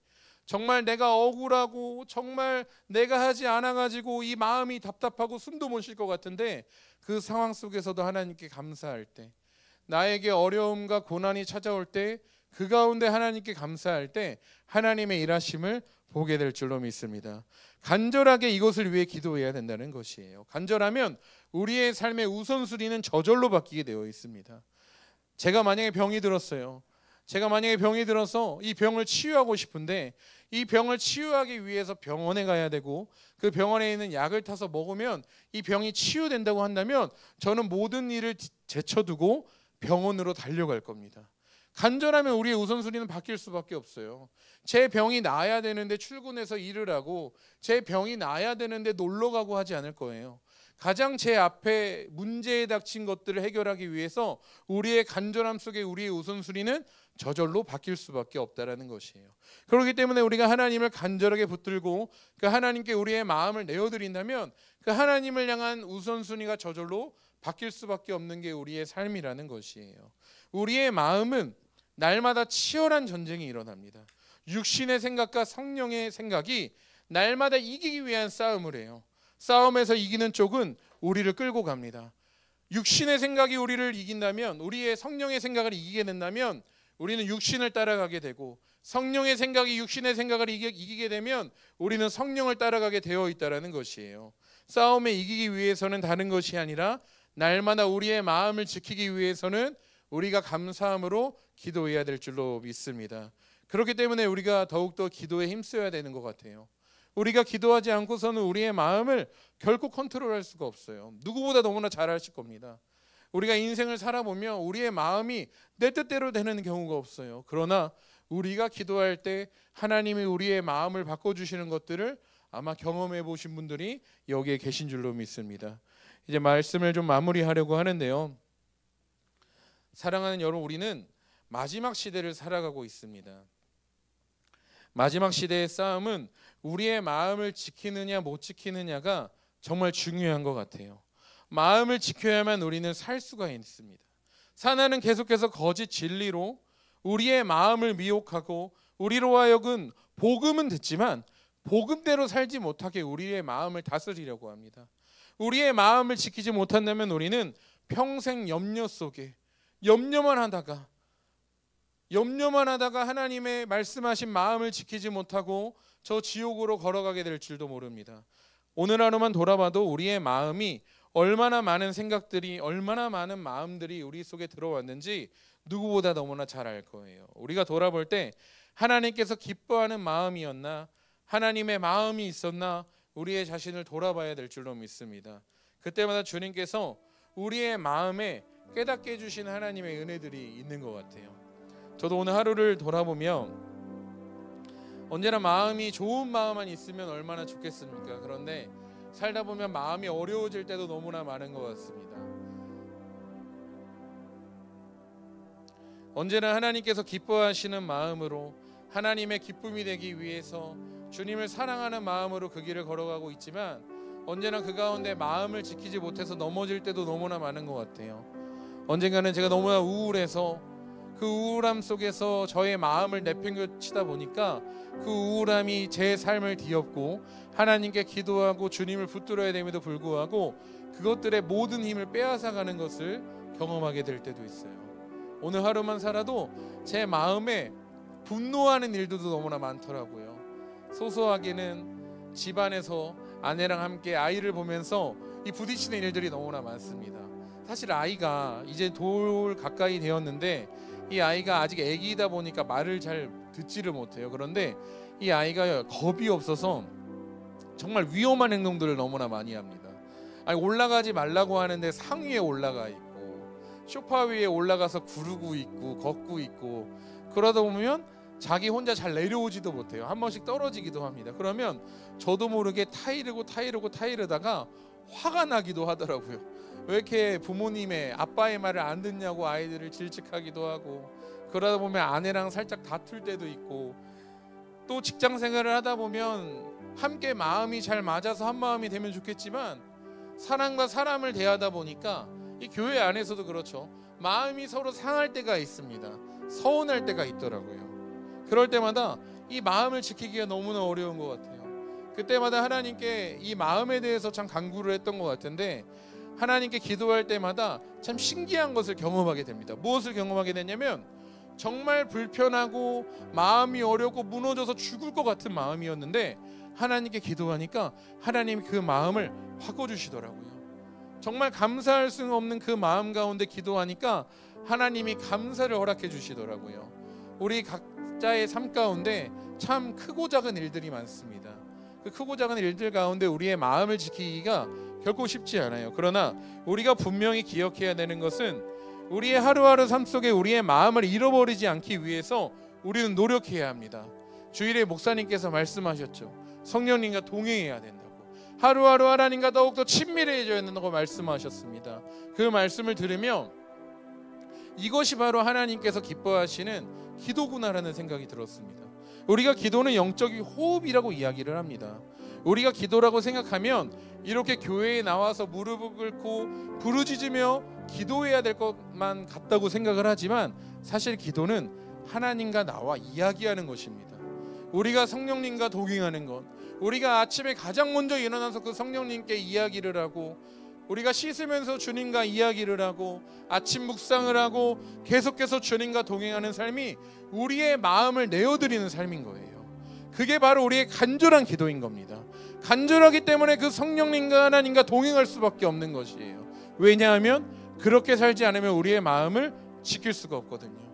정말 내가 억울하고 정말 내가 하지 않아가지고 이 마음이 답답하고 숨도 못 쉴 것 같은데, 그 상황 속에서도 하나님께 감사할 때, 나에게 어려움과 고난이 찾아올 때 그 가운데 하나님께 감사할 때 하나님의 일하심을 보게 될 줄로 믿습니다. 간절하게 이것을 위해 기도해야 된다는 것이에요. 간절하면 우리의 삶의 우선순위는 저절로 바뀌게 되어 있습니다. 제가 만약에 병이 들었어요. 제가 만약에 병이 들어서 이 병을 치유하고 싶은데, 이 병을 치유하기 위해서 병원에 가야 되고 그 병원에 있는 약을 타서 먹으면 이 병이 치유된다고 한다면 저는 모든 일을 제쳐두고 병원으로 달려갈 겁니다. 간절하면 우리의 우선순위는 바뀔 수밖에 없어요. 제 병이 나아야 되는데 출근해서 일을 하고, 제 병이 나아야 되는데 놀러 가고 하지 않을 거예요. 가장 제 앞에 문제에 닥친 것들을 해결하기 위해서 우리의 간절함 속에 우리의 우선순위는 저절로 바뀔 수밖에 없다라는 것이에요. 그렇기 때문에 우리가 하나님을 간절하게 붙들고 그 하나님께 우리의 마음을 내어드린다면 그 하나님을 향한 우선순위가 저절로 바뀔 수밖에 없는 게 우리의 삶이라는 것이에요. 우리의 마음은 날마다 치열한 전쟁이 일어납니다. 육신의 생각과 성령의 생각이 날마다 이기기 위한 싸움을 해요. 싸움에서 이기는 쪽은 우리를 끌고 갑니다. 육신의 생각이 우리를 이긴다면, 우리의 성령의 생각을 이기게 된다면 우리는 육신을 따라가게 되고, 성령의 생각이 육신의 생각을 이기게 되면 우리는 성령을 따라가게 되어 있다는 것이에요. 싸움에 이기기 위해서는 다른 것이 아니라 날마다 우리의 마음을 지키기 위해서는 우리가 감사함으로 기도해야 될 줄로 믿습니다. 그렇기 때문에 우리가 더욱더 기도에 힘써야 되는 것 같아요. 우리가 기도하지 않고서는 우리의 마음을 결코 컨트롤할 수가 없어요. 누구보다 너무나 잘 아실 겁니다. 우리가 인생을 살아보면 우리의 마음이 내 뜻대로 되는 경우가 없어요. 그러나 우리가 기도할 때 하나님이 우리의 마음을 바꿔주시는 것들을 아마 경험해 보신 분들이 여기에 계신 줄로 믿습니다. 이제 말씀을 좀 마무리하려고 하는데요. 사랑하는 여러분, 우리는 마지막 시대를 살아가고 있습니다. 마지막 시대의 싸움은 우리의 마음을 지키느냐 못 지키느냐가 정말 중요한 것 같아요. 마음을 지켜야만 우리는 살 수가 있습니다. 사단은 계속해서 거짓 진리로 우리의 마음을 미혹하고 우리로 하여금 복음은 듣지만 복음대로 살지 못하게 우리의 마음을 다스리려고 합니다. 우리의 마음을 지키지 못한다면 우리는 평생 염려 속에 염려만 하다가 하나님의 말씀하신 마음을 지키지 못하고 저 지옥으로 걸어가게 될 줄도 모릅니다. 오늘 하루만 돌아봐도 우리의 마음이 얼마나 많은 생각들이, 얼마나 많은 마음들이 우리 속에 들어왔는지 누구보다 너무나 잘 알 거예요. 우리가 돌아볼 때 하나님께서 기뻐하는 마음이었나, 하나님의 마음이 있었나, 우리의 자신을 돌아봐야 될 줄로 믿습니다. 그때마다 주님께서 우리의 마음에 깨닫게 해주신 하나님의 은혜들이 있는 것 같아요. 저도 오늘 하루를 돌아보면 언제나 마음이 좋은 마음만 있으면 얼마나 좋겠습니까? 그런데 살다 보면 마음이 어려워질 때도 너무나 많은 것 같습니다. 언제나 하나님께서 기뻐하시는 마음으로 하나님의 기쁨이 되기 위해서 주님을 사랑하는 마음으로 그 길을 걸어가고 있지만 언제나 그 가운데 마음을 지키지 못해서 넘어질 때도 너무나 많은 것 같아요. 언젠가는 제가 너무나 우울해서 그 우울함 속에서 저의 마음을 내팽개치다 보니까 그 우울함이 제 삶을 뒤엎고 하나님께 기도하고 주님을 붙들어야 됨에도 불구하고 그것들의 모든 힘을 빼앗아가는 것을 경험하게 될 때도 있어요. 오늘 하루만 살아도 제 마음에 분노하는 일들도 너무나 많더라고요. 소소하게는 집안에서 아내랑 함께 아이를 보면서 이 부딪히는 일들이 너무나 많습니다. 사실 아이가 이제 돌 가까이 되었는데 이 아이가 아직 아기이다 보니까 말을 잘 듣지를 못해요. 그런데 이 아이가 겁이 없어서 정말 위험한 행동들을 너무나 많이 합니다. 아니, 올라가지 말라고 하는데 상 위에 올라가 있고, 소파 위에 올라가서 구르고 있고 걷고 있고 그러다 보면 자기 혼자 잘 내려오지도 못해요. 한 번씩 떨어지기도 합니다. 그러면 저도 모르게 타이르다가 화가 나기도 하더라고요. 왜 이렇게 부모님의 아빠의 말을 안 듣냐고 아이들을 질책하기도 하고, 그러다 보면 아내랑 살짝 다툴 때도 있고, 또 직장 생활을 하다 보면 함께 마음이 잘 맞아서 한 마음이 되면 좋겠지만 사람과 사람을 대하다 보니까 이 교회 안에서도 그렇죠. 마음이 서로 상할 때가 있습니다. 서운할 때가 있더라고요. 그럴 때마다 이 마음을 지키기가 너무나 어려운 것 같아요. 그때마다 하나님께 이 마음에 대해서 참 간구를 했던 것 같은데, 하나님께 기도할 때마다 참 신기한 것을 경험하게 됩니다. 무엇을 경험하게 되냐면, 정말 불편하고 마음이 어렵고 무너져서 죽을 것 같은 마음이었는데 하나님께 기도하니까 하나님이 그 마음을 바꿔주시더라고요. 정말 감사할 수 없는 그 마음 가운데 기도하니까 하나님이 감사를 허락해 주시더라고요. 우리 각자의 삶 가운데 참 크고 작은 일들이 많습니다. 그 크고 작은 일들 가운데 우리의 마음을 지키기가 결코 쉽지 않아요. 그러나 우리가 분명히 기억해야 되는 것은, 우리의 하루하루 삶 속에 우리의 마음을 잃어버리지 않기 위해서 우리는 노력해야 합니다. 주일에 목사님께서 말씀하셨죠. 성령님과 동행해야 된다고. 하루하루 하나님과 더욱더 친밀해져야 된다고 말씀하셨습니다. 그 말씀을 들으며 이것이 바로 하나님께서 기뻐하시는 기도구나라는 생각이 들었습니다. 우리가 기도는 영적인 호흡이라고 이야기를 합니다. 우리가 기도라고 생각하면 이렇게 교회에 나와서 무릎을 꿇고 부르짖으며 기도해야 될 것만 같다고 생각을 하지만, 사실 기도는 하나님과 나와 이야기하는 것입니다. 우리가 성령님과 동행하는 것, 우리가 아침에 가장 먼저 일어나서 그 성령님께 이야기를 하고, 우리가 씻으면서 주님과 이야기를 하고, 아침 묵상을 하고 계속해서 주님과 동행하는 삶이 우리의 마음을 내어드리는 삶인 거예요. 그게 바로 우리의 간절한 기도인 겁니다. 간절하기 때문에 그 성령님과 하나님과 동행할 수밖에 없는 것이에요. 왜냐하면 그렇게 살지 않으면 우리의 마음을 지킬 수가 없거든요.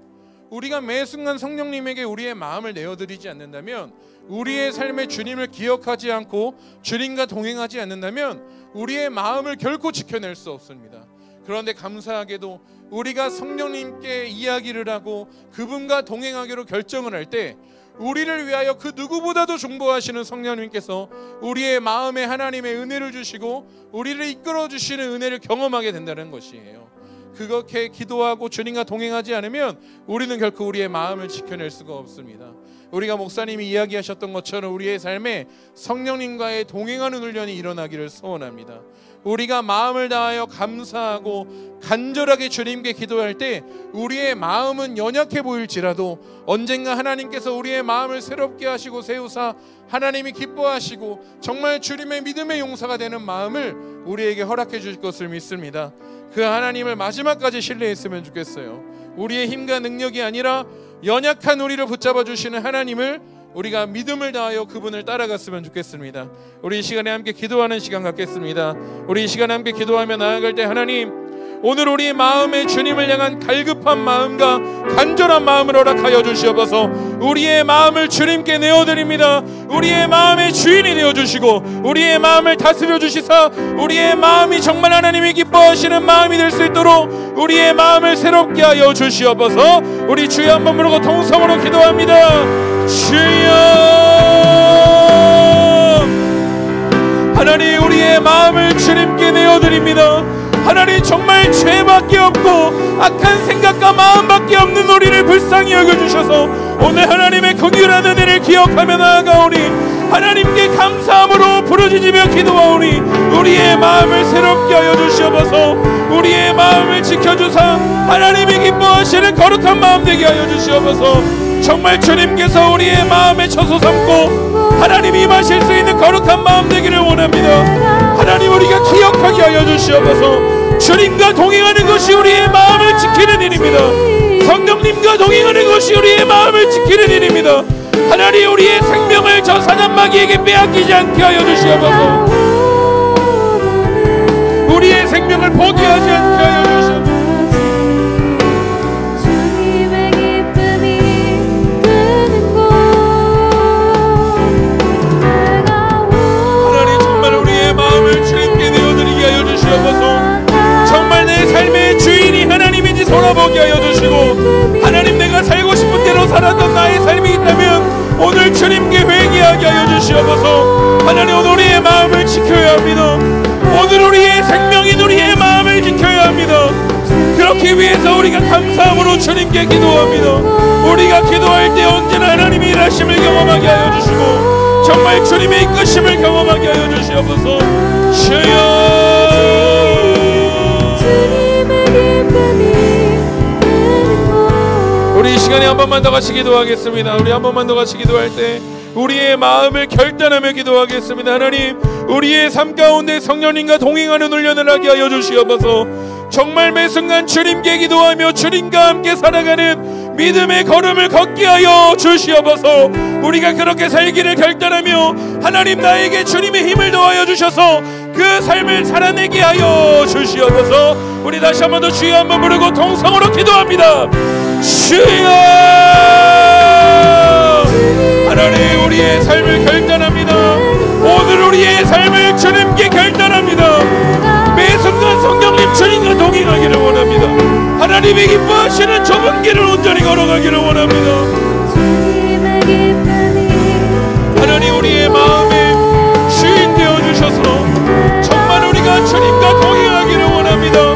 우리가 매 순간 성령님에게 우리의 마음을 내어드리지 않는다면, 우리의 삶에 주님을 기억하지 않고 주님과 동행하지 않는다면 우리의 마음을 결코 지켜낼 수 없습니다. 그런데 감사하게도 우리가 성령님께 이야기를 하고 그분과 동행하기로 결정을 할 때, 우리를 위하여 그 누구보다도 중보하시는 성령님께서 우리의 마음에 하나님의 은혜를 주시고 우리를 이끌어 주시는 은혜를 경험하게 된다는 것이에요. 그렇게 기도하고 주님과 동행하지 않으면 우리는 결코 우리의 마음을 지켜낼 수가 없습니다. 우리가 목사님이 이야기하셨던 것처럼 우리의 삶에 성령님과의 동행하는 훈련이 일어나기를 소원합니다. 우리가 마음을 다하여 감사하고 간절하게 주님께 기도할 때 우리의 마음은 연약해 보일지라도 언젠가 하나님께서 우리의 마음을 새롭게 하시고 세우사 하나님이 기뻐하시고 정말 주님의 믿음의 용사가 되는 마음을 우리에게 허락해 주실 것을 믿습니다. 그 하나님을 마지막까지 신뢰했으면 좋겠어요. 우리의 힘과 능력이 아니라 연약한 우리를 붙잡아 주시는 하나님을 우리가 믿음을 다하여 그분을 따라갔으면 좋겠습니다. 우리 이 시간에 함께 기도하는 시간 갖겠습니다. 우리 이 시간에 함께 기도하며 나아갈 때, 하나님, 오늘 우리의 마음에 주님을 향한 갈급한 마음과 간절한 마음을 허락하여 주시옵소서. 우리의 마음을 주님께 내어드립니다. 우리의 마음의 주인이 되어주시고 우리의 마음을 다스려 주시사 우리의 마음이 정말 하나님이 기뻐하시는 마음이 될 수 있도록 우리의 마음을 새롭게 하여 주시옵소서. 우리 주여 한번 부르고 통성으로 기도합니다. 주여, 하나님, 우리의 마음을 주님께 내어드립니다. 하나님, 정말 죄밖에 없고 악한 생각과 마음밖에 없는 우리를 불쌍히 여겨주셔서 오늘 하나님의 긍휼한 은혜를 기억하며 나아가오니 하나님께 감사함으로 부르짖으며 기도하오니 우리의 마음을 새롭게 하여 주시옵소서. 우리의 마음을 지켜주사 하나님이 기뻐하시는 거룩한 마음 되게 하여 주시옵소서. 정말 주님께서 우리의 마음에 처소 삼고 하나님이 임하실 수 있는 거룩한 마음 되기를 원합니다. 하나님, 우리가 기억하게 하여 주시옵소서. 주님과 동행하는 것이 우리의 마음을 지키는 일입니다. 성령님과 동행하는 것이 우리의 마음을 지키는 일입니다. 하나님, 우리의 생명을 저 사단마귀에게 빼앗기지 않게 하여 주시옵소서. 우리의 생명을 포기하지 않게 하여 주시옵소서. 정말 내 삶의 주인이 하나님이 돌아보게 하여 주시고, 하나님 내가 살고 싶은 대로 살았던 나의 삶이 있다면 오늘 주님께 회개하게 하여 주시옵소서. 하나님 오늘 우리의 마음을 지켜야 합니다. 오늘 우리의 생명인 우리의 마음을 지켜야 합니다. 그렇기 위해서 우리가 감사함으로 주님께 기도합니다. 우리가 기도할 때 언제나 하나님의 일하심을 경험하게 하여 주시고 정말 주님의 이끄심을 경험하게 하여 주시옵소서. 주여, 우리 이 시간에 한 번만 더 같이 기도하겠습니다. 우리 한 번만 더 같이 기도할 때 우리의 마음을 결단하며 기도하겠습니다. 하나님, 우리의 삶 가운데 성령님과 동행하는 훈련을 하게 하여 주시옵소서. 정말 매 순간 주님께 기도하며 주님과 함께 살아가는 믿음의 걸음을 걷게 하여 주시옵소서. 우리가 그렇게 살기를 결단하며 하나님 나에게 주님의 힘을 더하여 주셔서 그 삶을 살아내게 하여 주시옵소서. 우리 다시 한 번 더 주여 한번 부르고 동성으로 기도합니다. 주여, 하나님 우리의 삶을 결단합니다. 오늘 우리의 삶을 주님께 결단합니다. 매 순간 성령님 주님과 동행하기를 원합니다. 하나님이 기뻐하시는 좁은 길을 온전히 걸어가기를 원합니다. 하나님 우리의 마음에 주인 되어주셔서 정말 우리가 주님과 동행하기를 원합니다.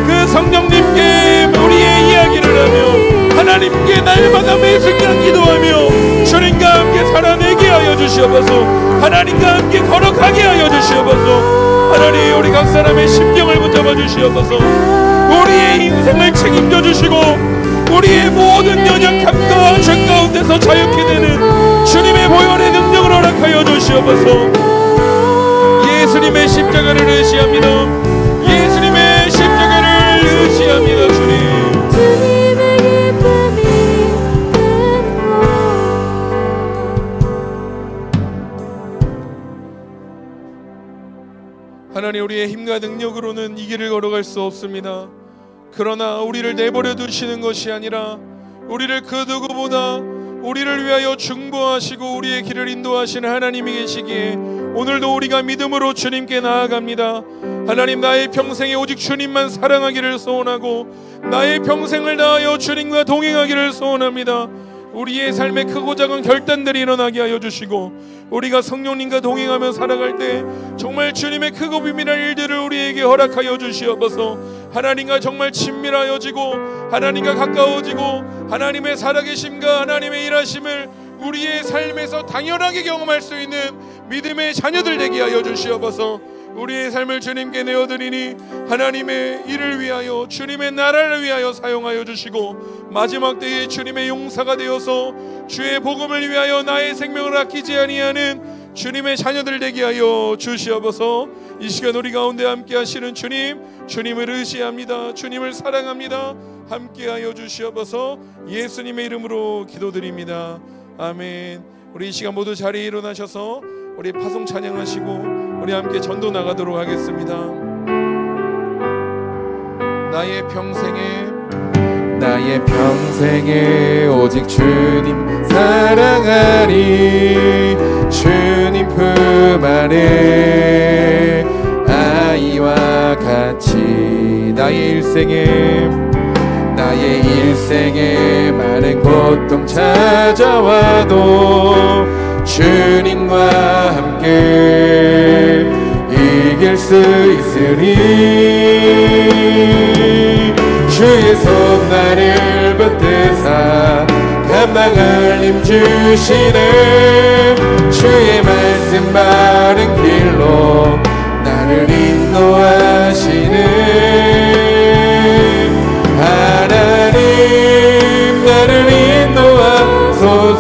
그 성령님께 우리의 이야기를 하며 하나님께 날마다 매 순간 기도하며 주님과 함께 살아내게 하여 주시옵소서. 하나님과 함께 걸어가게 하여 주시옵소서. 하나님 우리 각 사람의 심령을 붙잡아 주시옵소서. 우리의 인생을 책임져 주시고 우리의 모든 연약함과 죄 가운데서 자유케 되는 주님의 보혈의 능력을 허락하여 주시옵소서. 예수님의 십자가를 의지합니다. 예수님의 십자가를 의지합니다. 주님, 하나님 우리의 힘과 능력으로는 이 길을 걸어갈 수 없습니다. 그러나 우리를 내버려 두시는 것이 아니라 우리를 그 누구보다 우리를 위하여 중보하시고 우리의 길을 인도하시는 하나님이 계시기에 오늘도 우리가 믿음으로 주님께 나아갑니다. 하나님, 나의 평생에 오직 주님만 사랑하기를 소원하고 나의 평생을 다하여 주님과 동행하기를 소원합니다. 우리의 삶에 크고 작은 결단들이 일어나게 하여 주시고 우리가 성령님과 동행하며 살아갈 때 정말 주님의 크고 비밀한 일들을 우리에게 허락하여 주시옵소서. 하나님과 정말 친밀하여지고 하나님과 가까워지고 하나님의 살아계심과 하나님의 일하심을 우리의 삶에서 당연하게 경험할 수 있는 믿음의 자녀들 되게 하여 주시옵소서. 우리의 삶을 주님께 내어드리니 하나님의 일을 위하여 주님의 나라를 위하여 사용하여 주시고 마지막 때에 주님의 용사가 되어서 주의 복음을 위하여 나의 생명을 아끼지 아니하는 주님의 자녀들 되게 하여 주시옵소서. 이 시간 우리 가운데 함께 하시는 주님, 주님을 의지합니다. 주님을 사랑합니다. 함께 하여 주시옵소서. 예수님의 이름으로 기도드립니다. 아멘. 우리 이 시간 모두 자리에 일어나셔서 우리 파송 찬양하시고 우리 함께 전도 나가도록 하겠습니다. 나의 평생에 오직 주님 사랑하리. 주님 품 안에 아이와 같이 나의 일생에 많은 고통 찾아와도 주님과 함께 이길 수 있으리. 주의 손 나를 붙드사 감당할 힘 주시네. 주의 말씀 바른 길로 나를 인도하시네. 하나님 나를 인도하소서.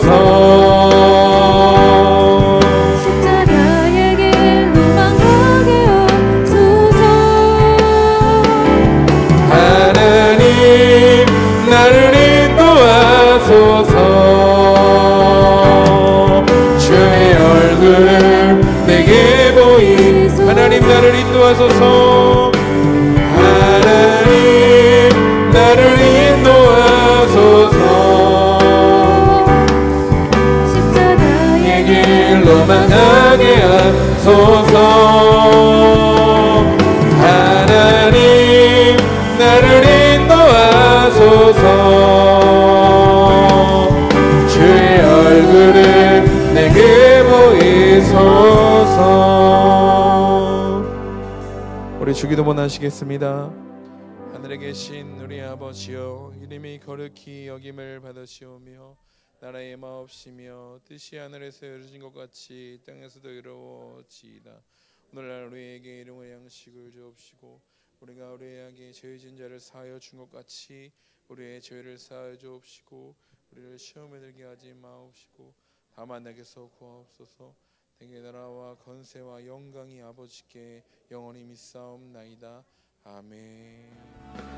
주의 얼굴을 내게 보이소서. 하나님 나를 인도하소서. 하나님 나를 인도하소서. 십자가의 길로만 가게 하소서. 하나님 나를 인도하소서. 주의 얼굴을 내게 보이소서. 우리 주기도문 하시겠습니다. 하늘에 계신 우리 아버지여, 이름이 거룩히 여김을 받으시오며 나라의 마옵시며 뜻이 하늘에서 이루어진 것 같이 땅에서도 이루어지이다. 오늘날 우리에게 일용할 양식을 주옵시고 우리가 우리에게 죄 지은 자를 사하여 준 것 같이 우리의 죄를 사하여 주옵시고 우리를 시험에 들게 하지 마옵시고 다만 내게서 구하옵소서. 내게 나라와 권세와 영광이 아버지께 영원히 믿사옵나이다. 아멘.